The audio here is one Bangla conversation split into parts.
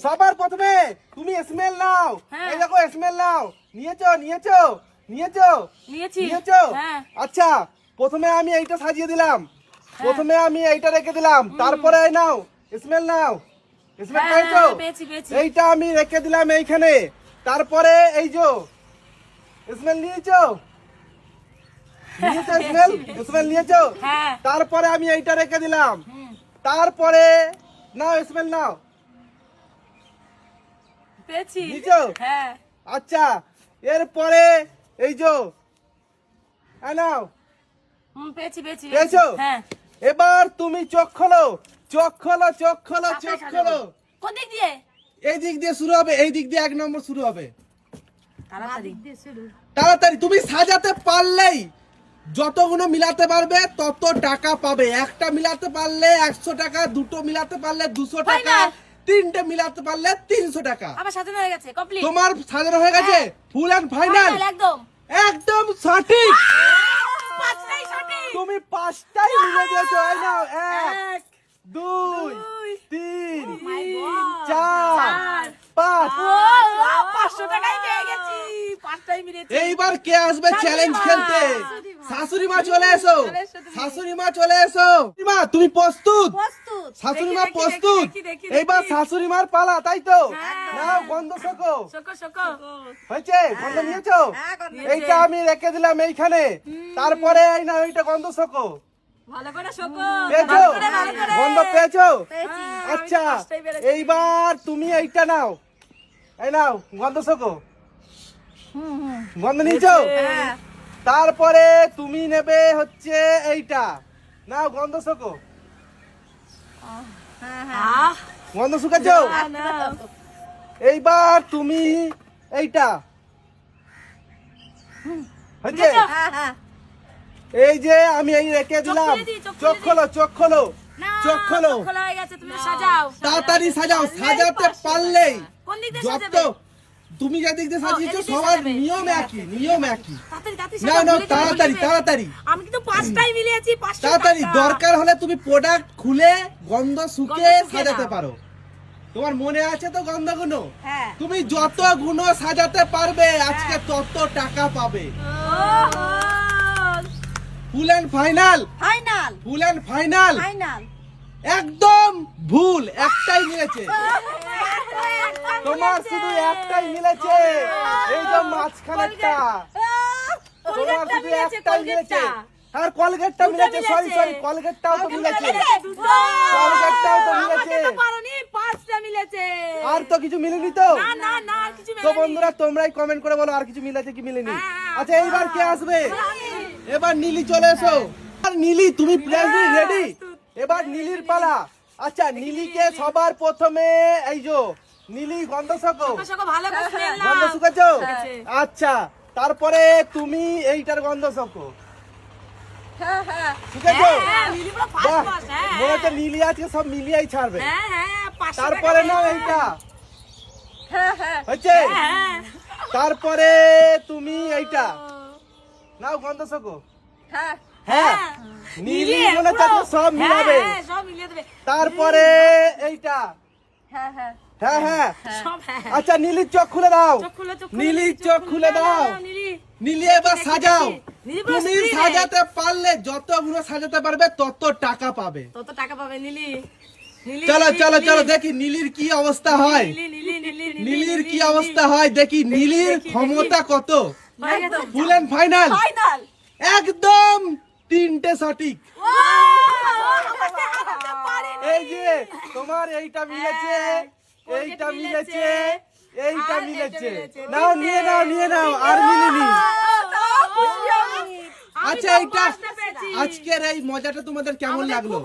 সবার প্রথমে তুমি স্মেল নাও। এই দেখো স্মেল নাও। নিয়েছো। আচ্ছা, প্রথমে আমি এইটা সাজিয়ে দিলাম, প্রথমে আমি এইটা রেখে দিলাম, তারপরে নাও স্মেল নাও। স্মেল পেয়েছো? এইটা আমি রেখে দিলাম এইখানে, তারপরে এই যে স্মেল নিয়েছো, স্মেল নিয়েছো, তারপরে আমি এইটা রেখে দিলাম, তারপরে নাও স্মেল নাও। নিয়েছো? আচ্ছা, এরপরে এই যে নাও। পেয়েছো? এবার তুমি চোখ খোলো। কোন দিক দিয়ে? এই দিক দিয়ে শুরু হবে, এই দিক দিয়ে 1 নম্বর শুরু হবে। তাড়াতাড়ি তুমি সাজাতে পারলেই যতগুলো মিলাতে পারবে তত টাকা পাবে। একটা মিলাতে পারলে 100 টাকা, দুটো মিলাতে পারলে 200 টাকা, তিনটে মিলাতে পারলে 300 টাকা। আমার সাজানো হয়ে গেছে, কমপ্লিট। তোমার সাজানো হয়ে গেছে, ফুল এন্ড ফাইনাল। একদম সঠিক। তুমি 5টাই মিলে দিয়েছো। এই নাও, 1 2 3 4 5। 500 টাকাই পেয়ে গেছি, 5টাই মিলেছে। এইবার কে আসবে চ্যালেঞ্জ খেলতে? শাশুড়ি মা চলে এসো, শাশুড়ি মা চলে এসো। মা তুমি প্রস্তুত? শাশুড়ি মা প্রস্তুত? এইবার শাশুড়ি মার পালা, তাই তো? নাও গন্ধ শোকো। হয়েছে? গন্ধ নিয়েছো? এইটা আমি রেখে দিলাম এইখানে, তারপরে এই নাও এইটা গন্ধ শোকো। ভালো করে শোকো। পেয়েছো? গন্ধ পেয়েছো? আচ্ছা, এইবার তুমি এইটা নাও, এই নাও গন্ধ শোকো। গন্ধ নিয়েছো? তারপরে তুমি নেবে হচ্ছে এইটা, নাও গন্ধ শোকো। গন্ধ শুকাছো? এইবার তুমি এইটা হচ্ছে, এই যে আমি এই রেখে দিলাম। চোখ খোলো। তাড়াতাড়ি সাজাও। সাজাতে পারলেই যত তুমি যে দিক দিয়ে সাজিয়েছো সবার নিয়ম একই। না তাড়াতাড়ি। আমি কিন্তু 5টাই মিলিয়েছি, 500 তাড়াতাড়ি। টাকা। দরকার হলে তুমি প্রোডাক্ট খুলে গন্ধ শুকে সাজাতে পারো। তোমার মনে আছে তো গন্ধগুলো? তুমি যত গুণ সাজাতে পারবে আজকে তত টাকা পাবে। ফুল এন্ড ফাইনাল। একদম ভুল, একটাই মিলেছে। তোমার শুধু একটাই মিলেছে, এই যে মাঝখানেরটা। তোমার শুধু একটাই মিলেছে। আর কলগেটটা মিলেছে, সরি কলগেটটাও তো মিলেছে। আর তো কিছু মিলেনি তো? তো বন্ধুরা তোমরাই কমেন্ট করে বলো আর কিছু মিলেছে কি মিলেনি। আচ্ছা, এইবার কে আসবে? এবার নীলি চলে এসো। আর নীলি তুমি রেডি? এবার নীলির পালা। আচ্ছা, নীলিকে সবার প্রথমে এই যে নীলি গন্ধ শোকো। গন্ধ শুকাছো? আচ্ছা, তারপরে তুমি এইটার গন্ধ শোকো। শুকেছো? মনে হচ্ছে নীলি আজকে সব মিলিয়েই ছাড়বে। তারপরে নাও এইটা হচ্ছে, তারপরে তুমি এইটা নাও গন্ধ শোকো। হ্যাঁ, নীলি মনে হচ্ছে সব মিলাবে। তারপরে এইটা, হ্যাঁ। আচ্ছা, নীলির চোখ খুলে দাও। নীলির চোখ খুলে দাও। নীলি এবার সাজাও। তুমি সাজাতে পারলে যতগুলো সাজাতে পারবে তত টাকা পাবে। নীলি। চলো দেখি নীলির কি অবস্থা হয়। নীলির কি অবস্থা হয় দেখি। নীলির ক্ষমতা কত? ফুল এন্ড ফাইনাল। একদম 3টে সঠিক। এই যে তোমার এইটা মিলেছে, এইটা মিলেছে। নাও নিয়ে নাও, আর মিলেনি। আচ্ছা, এইটা আজকের এই মজাটা তোমাদের কেমন লাগলো?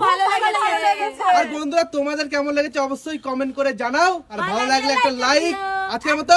আর বন্ধুরা তোমাদের কেমন লেগেছে অবশ্যই কমেন্ট করে জানাও। আর ভালো লাগলে একটা লাইক। আজকের মতো